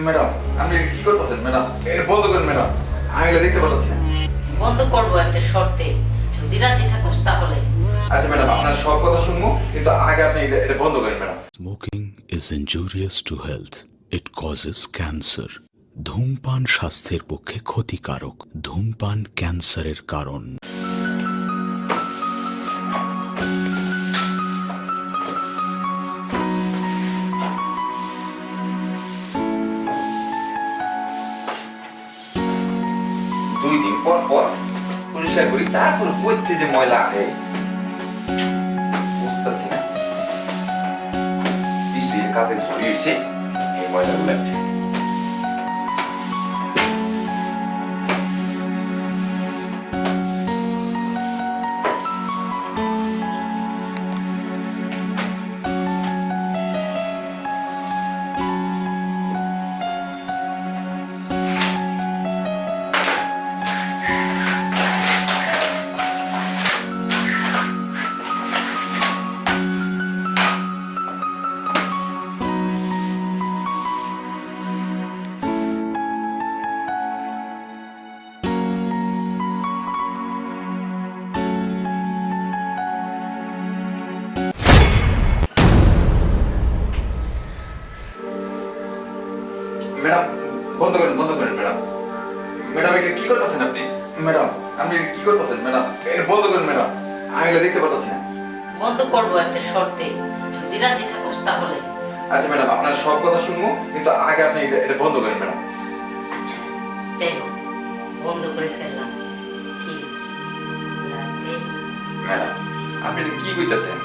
Madam আপনি কি করতেছেন ম্যাডাম? এটা বন্ধ করেন ম্যাডাম, আমি এটা দেখতে পাচ্ছি না। বন্ধ করবো একটা শর্তে, যদি রাজি থাকোস তাহলে। আচ্ছা ম্যাডাম, আপনার সব কথা শুনবো, কিন্তু আগে আপনি এটা বন্ধ করেন madam. Smoking is injurious to health. It causes cancer. ধূমপান স্বাস্থ্যের পক্ষে ক্ষতিকারক। ধূমপান ক্যান্সারের কারণ। দুই দিন পর পর পরিষ্কার করি, তারপর বইতে যে ময়লা আহে বুঝতেছি না। নিশ্চয়ই কাপে ঝরিয়েছে, এই ময়লা লাগছে। ম্যাডাম বন্ধ করেন, বন্ধ করেন ম্যাডাম। ম্যাডাম এটা কি করতেছেন আপনি? ম্যাডাম আপনি এটা কি করতেছেন ম্যাডাম? এটা বন্ধ করেন ম্যাডাম, আমি এটা দেখতে পাচ্ছি না। বন্ধ করবো একটা শর্তে, যদি রাজি থাকোস তাহলে। আচ্ছা ম্যাডাম, আপনার সব কথা শুনবো, কিন্তু আগে আপনি এটা বন্ধ করেন ম্যাডাম। আচ্ছা যাই হোক, বন্ধ করে ফেললাম। কি লাগবে? ম্যাডাম আপনি এটা কি কইতেছেন?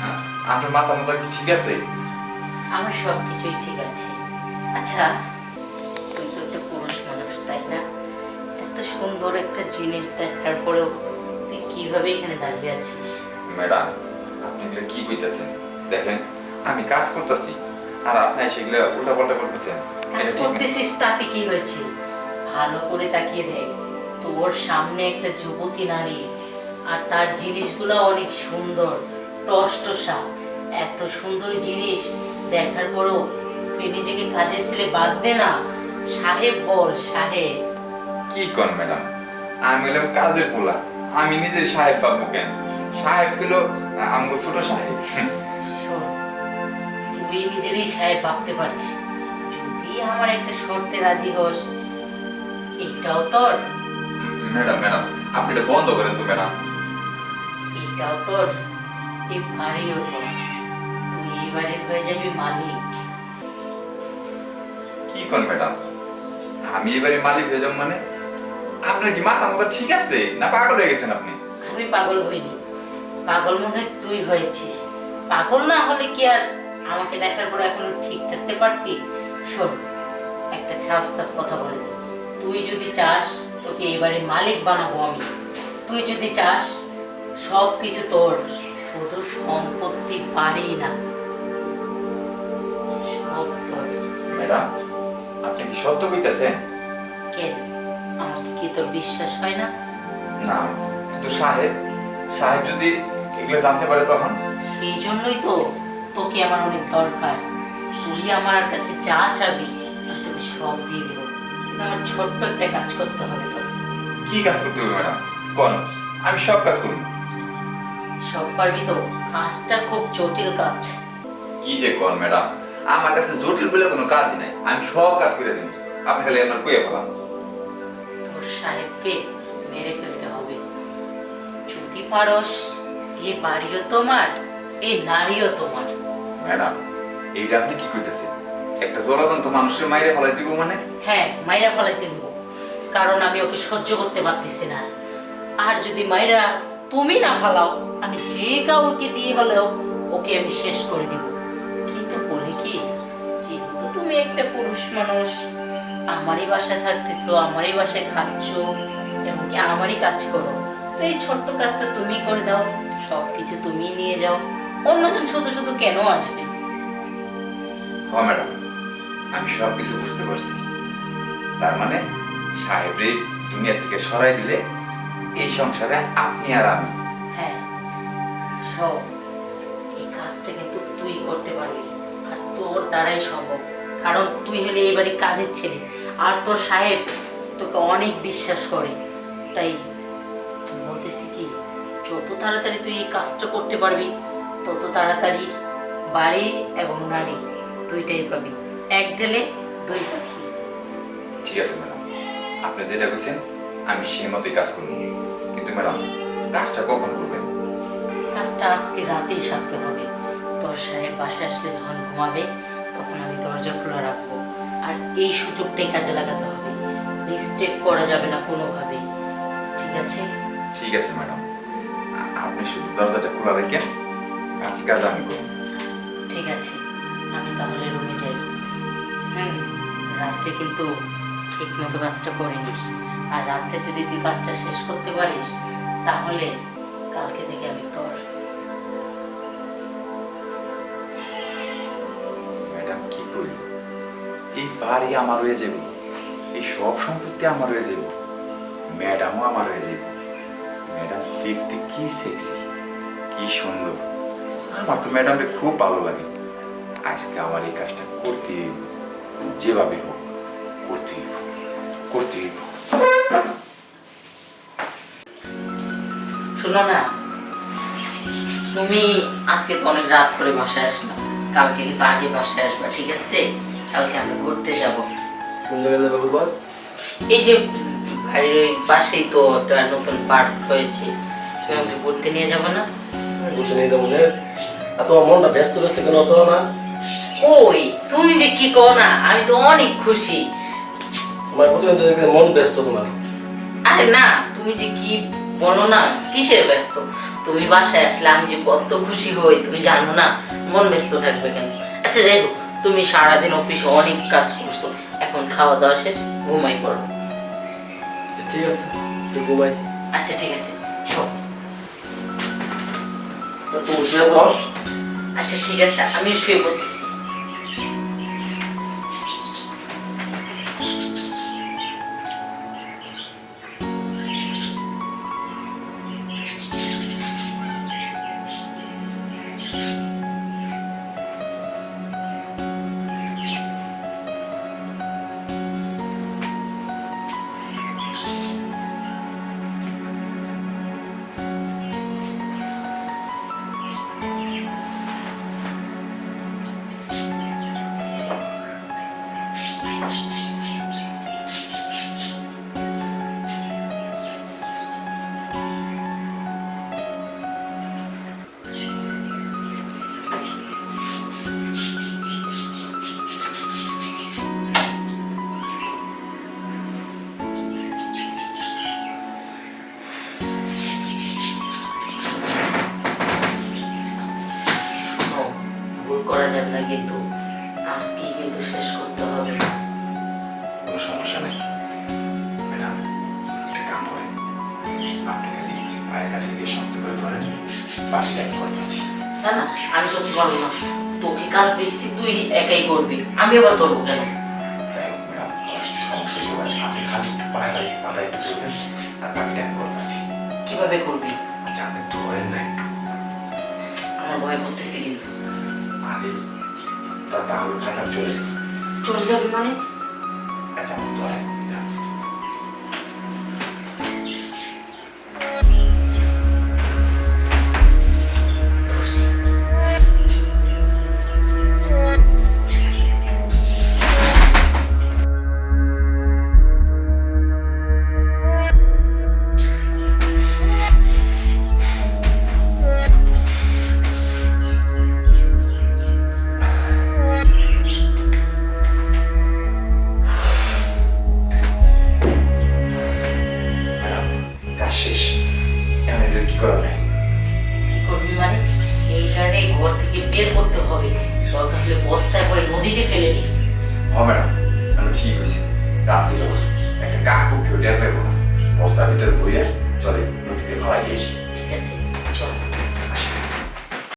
হ্যাঁ, আপনার মাথা মাথা কি ঠিক আছে? আমার সব কিছুই ঠিক আছে। আচ্ছা, তুই তো একটা পুরুষ মানুষ, তাই না? এত সুন্দর একটা জিনিস দেখার পরেও তুই কিভাবে এখানে দাঁড়িয়ে আছিস? ম্যাডাম আপনি এগুলো কি কইতেছেন? দেখেন আমি কাজ করতেছি, আর আপনি সেগুলো উল্টা পাল্টা করতেছেন। কাজ এটা ঠিক না। করতেছিস তাতে কি হয়েছে? ভালো করে তাকিয়ে দেখ, তোর সামনে একটা যুবতী নারী, আর তার জিনিসগুলো অনেক সুন্দর, টসটসা। এত সুন্দর জিনিস দেখার পরও তুই নিজেকে কাজের ছেলে বাদ দে না, সাহেব বল সাহেব। কি কর ম্যাডাম, আমি হলাম কাজের পোলা, আমি নিজের সাহেব বাবু কেন? সাহেব গুলো আমগো ছোট সাহেব। শোন, তুই নিজেরই সাহেব ভাবতে পারিস, যদি আমার একটা শর্তে রাজি হোস, এটাও তোর, ম্যাডাম ম্যাডাম আপনি এটা বন্ধ করেন তো ম্যাডাম। এটাও তোর, এই বাড়িও তোর। তুই এই বাড়ির হয়ে যাবি মালিক। কি কর ম্যাডাম, আমি এবারে মালিক হয়ে যাব মানে? আপনার কি মাথা মাথা ঠিক আছে না পাগল হয়ে গেছেন আপনি? আমি পাগল হইনি, পাগল মনে হয় তুই হয়েছিস। পাগল না হলে কি আর আমাকে দেখার পর এখনো ঠিক থাকতে পারতি? শোন, একটা সাফ কথা বলে দে, তুই যদি চাস তোকে এবারে মালিক বানাবো আমি। তুই যদি চাস সব কিছু তোর, শুধু সম্পত্তি বাড়ি না, সব তোর। ম্যাডাম আপনি কি সত্য কইতেছেন? কেন, আমাকে কি তোর বিশ্বাস হয় না? না, কিন্তু সাহেব সাহেব যদি এগুলো জানতে পারে তখন? সেই জন্যই তো তোকে আমার অনেক দরকার। তুই আমার কাছে যা চাবি আমি তোকে সব দিয়ে দেবো, কিন্তু আমার ছোট্ট একটা কাজ করতে হবে তোর। কি কাজ করতে হবে ম্যাডাম? কোন, আমি সব কাজ করব। সব পারবি তো? কাজটা খুব জটিল কাজ। কি যে কোন ম্যাডাম, আমার কাছে জটিল বলে কোনো কাজই নাই, আমি সব কাজ করে দিই। আপনি খালি আপনার কইয়া ফেলাম। তোর সাহেবকে মেরে ফেলতে হবে। যদি পারস, এই বাড়িও তোমার, এই নারীও তোমার। ম্যাডাম এইটা আপনি কি কইতেছেন? একটা জলজন্ত মানুষের মাইরে ফেলাই দিব মানে? হ্যাঁ, মাইরা ফেলাইতে দেবো, কারণ আমি ওকে সহ্য করতে পারতেছি না। আর যদি মাইরা তুমি না ফালাও, আমি যে কাউকে দিয়ে হলেও ওকে আমি শেষ করে দিব। কিন্তু বলি কি, যেহেতু তুমি একটা পুরুষ মানুষ, আমারই বাসায় থাকতেছো, আমারই বাসায় খাচ্ছো, এমনকি আমারই কাজ করো, তো এই ছোট্ট কাজটা তুমি করে দাও, সবকিছু তুমি নিয়ে যাও, অন্যজন শুধু শুধু কেন আসবে? হ্যাঁ ম্যাডাম, আমি সব কিছু বুঝতে পারছি। তার মানে সাহেবরে দুনিয়া থেকে সরাই দিলে এই সংসারে আপনি আর আমি। হ্যাঁ, সব এই কাজটা কিন্তু তুই করতে পারবি, আর তোর দ্বারাই সম্ভব। কারণ তুই হলে এই বাড়ির কাজের ছেলে, আর তোর সাহেব তোকে অনেক বিশ্বাস করে। তাই আমি বলতেছি কি, যত তাড়াতাড়ি তুই এই কাজটা করতে পারবি তত তাড়াতাড়ি বাড়ি এবং নারী দুইটাই পাবি, এক ঢেলে দুই পাখি। ঠিক আছে ম্যাডাম, আপনি যেটা বলছেন আমি সেই মতোই কাজ করবো। কিন্তু ম্যাডাম, কাজটা কখন করবেন? কাজটা আজকে রাতেই সারতে হবে। তোর সাহেব বাসায় আসলে যখন ঘুমাবে তখন আমি দরজা খোলা রাখবো, আর এই সুযোগটাই কাজে লাগাতে হবে। মিস্টেক করা যাবে না কোনোভাবে, ঠিক আছে? ঠিক আছে ম্যাডাম, আপনি শুধু দরজাটা খোলা রেখেন, বাকি কাজ আমি করব। ঠিক আছে, আমি তাহলে রুমে যাই। রাত্রে কিন্তু ঠিক মতো কাজটা করে নিস, আর রাত্রে যদি তুই কাজটা শেষ করতে পারিস তাহলে কালকে থেকে আমি তোর। ম্যাডাম কি করি, এই বাড়ি আমার হয়ে যাব, এই সব সম্পত্তি আমার হয়ে যাব, ম্যাডামও আমার হয়ে যাব। ম্যাডাম দেখতে কি সেক্সি, কি সুন্দর, আমার তো ম্যাডামকে খুব ভালো লাগে। আজকে আমার এই কাজটা করতে হইব, যেভাবে হোক করতে হইব, করতে হইব। শোনো না, তুমি আজকে তো অনেক রাত করে বাসায় আসলাম, কালকে কিন্তু আগে বাসায় আসবা, ঠিক আছে? কালকে আমরা ঘুরতে যাব। কোন জায়গায় যাবে বল? এই যে বাড়ির ওই পাশেই তো একটা নতুন পার্ক হয়েছে, তুমি আমাকে ঘুরতে নিয়ে যাবো না? ঘুরতে নিয়ে যাবো না? আর তোমার মনটা ব্যস্ত ব্যস্ত কেন হতো না? ওই তুমি যে কি কও না, আমি তো অনেক খুশি। তোমার প্রতিদিন তো দেখি মন ব্যস্ত তোমার। আরে না, তুমি যে কি বলো না, কিসের ব্যস্ত? তুমি বাসায় আসলে আমি যে কত খুশি হই তুমি জানো না, মন ব্যস্ত থাকবে কেন? আচ্ছা যাই হোক, তুমি সারাদিন অফিসে অনেক কাজ করছো, এখন খাওয়া দাওয়া শেষ, ঘুমাই পড়ো। আচ্ছা, ঠিক আছে, তুই ঘুমাই। আচ্ছা ঠিক আছে, শোন। তুমি শুয়ে পড়ো। আচ্ছা ঠিক আছে, আমি শুয়ে পড়তেছি। শোনো, ভুল করা যাবে না কিন্তু, আজকেই কিন্তু শেষ করতে হবে। কোনো সমস্যা নেই ম্যাডাম, একটা কাম করেন, আপনি খালি পায়ের কাছে গিয়ে শক্ত করে ধরেন, বাকি কাজ করতেছি। না না, আমি করতে পারবো না, তোকে কাজ দিচ্ছি, তুই একাই করবি, আমি আবার ধরবো কেন? যাই হোক ম্যাডাম, আমার সমস্যা হতে পারে, আপনি খালি একটু পায়ে পাটা একটু করবেন, আর বাকিটা আমি করতেছি। কিভাবে করবি? আচ্ছা আপনি ধরেন না একটু, আমার ভয় করতেছি কিন্তু। আরে তাহলে থাকা চলে যাবে। চলে যাবি মানে? আচ্ছা আপনি ধরেন। ধরছি। ম্যাডাম কাজ শেষ, এখন এটা কি করা যায়? কি করবি মানে? এইটারে ঘর থেকে বের করতে হবে, দরকার হলে বস্তায় করে নদীতে ফেলে দিই।